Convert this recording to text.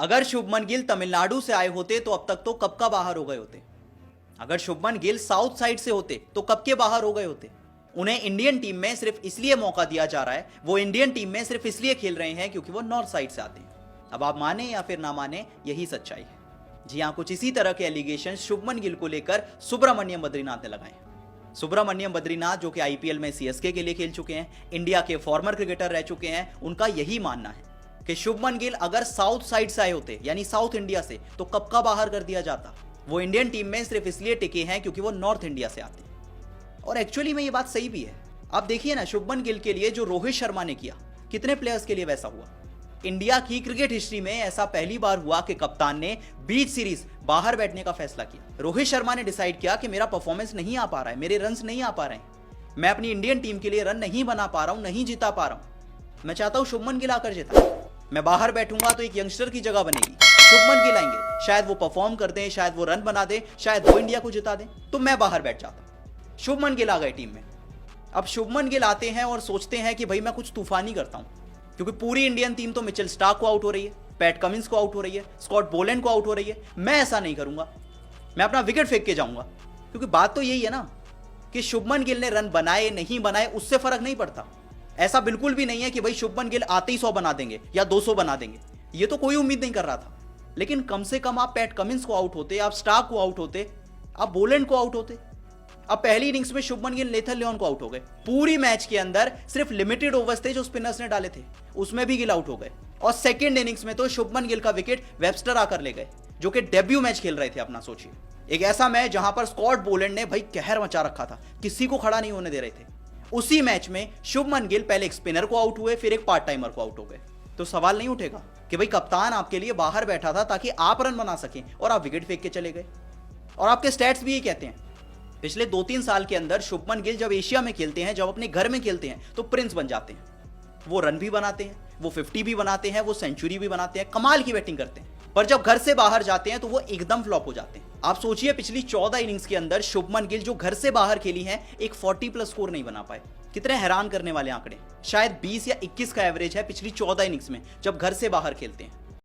अगर शुभमन गिल तमिलनाडु से आए होते तो अब तक तो कब का बाहर हो गए होते। अगर शुभमन गिल साउथ साइड से होते तो कब के बाहर हो गए होते। उन्हें इंडियन टीम में सिर्फ इसलिए मौका दिया जा रहा है, वो इंडियन टीम में सिर्फ इसलिए खेल रहे हैं क्योंकि वो नॉर्थ साइड से आते हैं। अब आप माने या फिर ना माने, यही सच्चाई है। जी हाँ, कुछ इसी तरह के एलिगेशन शुभमन गिल को लेकर सुब्रमण्यम बद्रीनाथ ने लगाए। सुब्रमण्यम बद्रीनाथ जो कि आईपीएल में सीएसके के लिए खेल चुके हैं, इंडिया के फॉर्मर क्रिकेटर रह चुके हैं, उनका यही मानना है कि शुभमन गिल अगर साउथ साइड से आए होते, यानी साउथ इंडिया से, तो कब का बाहर कर दिया जाता। वो इंडियन टीम में सिर्फ इसलिए टिके हैं क्योंकि वो नॉर्थ इंडिया से आते हैं। और एक्चुअली में ये बात सही भी है। आप देखिए ना, शुभमन गिल के लिए जो रोहित शर्मा ने किया, कितने प्लेयर्स के लिए वैसा हुआ। इंडिया की क्रिकेट हिस्ट्री में ऐसा पहली बार हुआ कि कप्तान ने बीच सीरीज बाहर बैठने का फैसला किया। रोहित शर्मा ने डिसाइड किया कि मेरा परफॉर्मेंस नहीं आ पा रहा है, मेरे रन्स नहीं आ पा रहे हैं, मैं अपनी इंडियन टीम के लिए रन नहीं बना पा रहा हूं, नहीं जिता पा रहा हूं, मैं चाहता हूं शुभमन गिल आकर जिता। मैं बाहर बैठूंगा तो एक यंगस्टर की जगह बनेगी, शुभमन गिल आएंगे, शायद वो परफॉर्म कर दें, शायद वो रन बना दें, शायद वो इंडिया को जिता दें, तो मैं बाहर बैठ जाता। शुभमन गिल आ गए टीम में। अब शुभमन गिल आते हैं और सोचते हैं कि भाई मैं कुछ तूफानी करता हूं, क्योंकि पूरी इंडियन टीम तो मिचेल स्टार्क को आउट हो रही है, पैट कमिंस को आउट हो रही है, स्कॉट बोलैंड को आउट हो रही है। मैं ऐसा नहीं करूंगा, मैं अपना विकेट फेंक के जाऊंगा। क्योंकि बात तो यही है ना कि शुभमन गिल ने रन बनाए नहीं बनाए उससे फर्क नहीं पड़ता। ऐसा बिल्कुल भी नहीं है कि भाई शुभमन गिल आते ही 100 बना देंगे या 200 बना देंगे, ये तो कोई उम्मीद नहीं कर रहा था। लेकिन कम से कम आप पैट कमिंस को आउट होते, आप स्टार्क को आउट होते, आप बोलैंड को आउट होते। अब पहली इनिंग्स में शुभमन गिल लेथन लियोन को आउट हो गए। पूरी मैच के अंदर सिर्फ लिमिटेड ओवर्स थे जो स्पिनर्स ने डाले थे, उसमें भी गिल आउट हो गए। और सेकंड इनिंग्स में तो शुभमन गिल का विकेट वेबस्टर आकर ले गए, जो कि डेब्यू मैच खेल रहे थे अपना। सोचिए, एक ऐसा मैच जहां पर स्कॉट बोलैंड ने भाई कहर मचा रखा था, किसी को खड़ा नहीं होने दे रहे थे। उसी मैच में शुभमन गिल पहले एक स्पिनर को आउट हुए, फिर एक पार्ट टाइमर को आउट हो गए। तो सवाल नहीं उठेगा कि भाई कप्तान आपके लिए बाहर बैठा था ताकि आप रन बना सकें, और आप विकेट फेंक के चले गए। और आपके स्टैट्स भी यही कहते हैं। पिछले 2-3 साल के अंदर शुभमन गिल जब एशिया में खेलते हैं, जब अपने घर में खेलते हैं, तो प्रिंस बन जाते हैं। वो रन भी बनाते हैं, वो 50 भी बनाते हैं, वो सेंचुरी भी बनाते हैं, कमाल की बैटिंग करते हैं। पर जब घर से बाहर जाते हैं तो वो एकदम फ्लॉप हो जाते हैं। आप सोचिए, पिछली 14 इनिंग्स के अंदर शुभमन गिल जो घर से बाहर खेली हैं, एक 40+ स्कोर नहीं बना पाए। कितने हैरान करने वाले आंकड़े। शायद 20 या 21 का एवरेज है पिछली 14 इनिंग्स में जब घर से बाहर खेलते हैं।